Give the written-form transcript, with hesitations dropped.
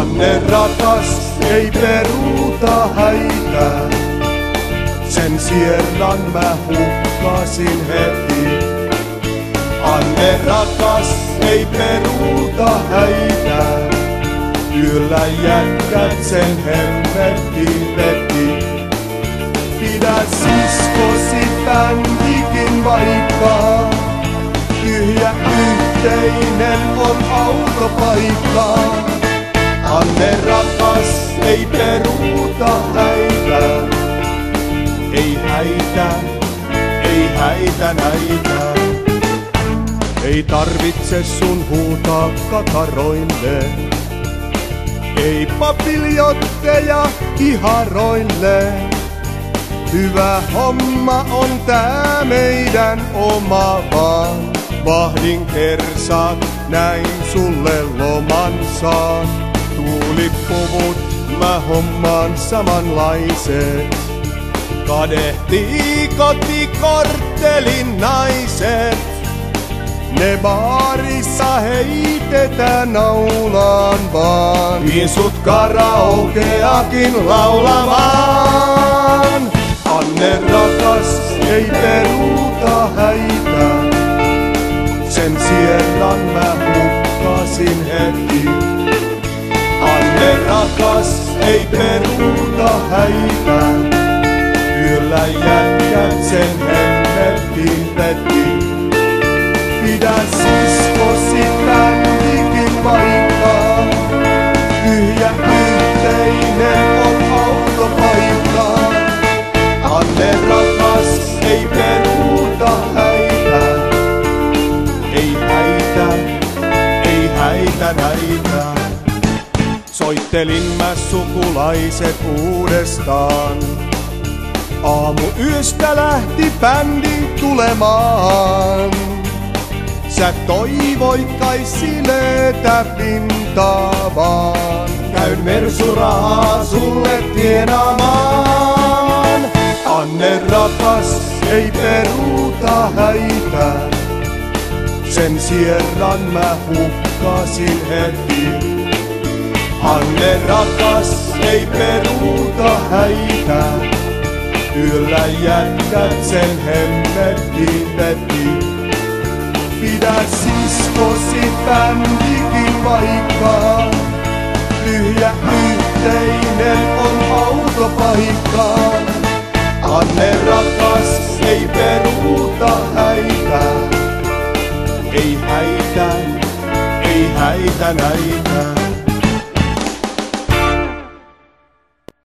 Anne rakas, ei peruuta häitä. Sen sierran mä hukkasin heti. Anne rakas, ei peruuta häitä. Yöllä jätkät sen hemmettiin veti. Pidä siskosi bändikin vaikka. Tyhjä yhteinen on autopaikka. Anne rakas, ei peruuta häitä. Ei häitä, ei häitä näitä. Ei tarvitse sun huutaa kakaroille. Ei papiljotteja kiharoille. Hyvä homma on tää meidän oma vaan. Vahdin kersat, näin sulle loman saan. Tuulipuvut mä hommaan samanlaiset. Kadehtii kotikorttelin naiset. Ne baarissa heitetään naulaan vaan. Vien sut karaokeakin laulamaan. Anne rakas, ei peruuta häitä. Sen sierran mä hukkasin heti. Anne rakas, ei peruuta häitä. Yöllä jätkät sen hemmettiin veti. Pidä siskosi bändikin vaikka. Tyhjä yhteinen on autopaikka. Anne rakas, ei peruuta häitä. Ei häitä, ei häitä näitä. Soittelin mä sukulaiset uudestaan. Aamuyöstä lähti bändi tulemaan. Sä toivoit kai siletä pintaa vaan. Käyn Mersu-rahaa sulle tienaamaan. Anne rakas, ei peruuta häitä. Sen sierran mä hukkasin heti. Anne rakas, ei peruuta häitä. Yöllä jätkät sen hemmettiin veti. Pidä siskosi bändikin vaikka. Tyhjä yhteinen on autopaikka. Anne rakas, ei peruuta häitä. Ei häitä, ei häitä näitä.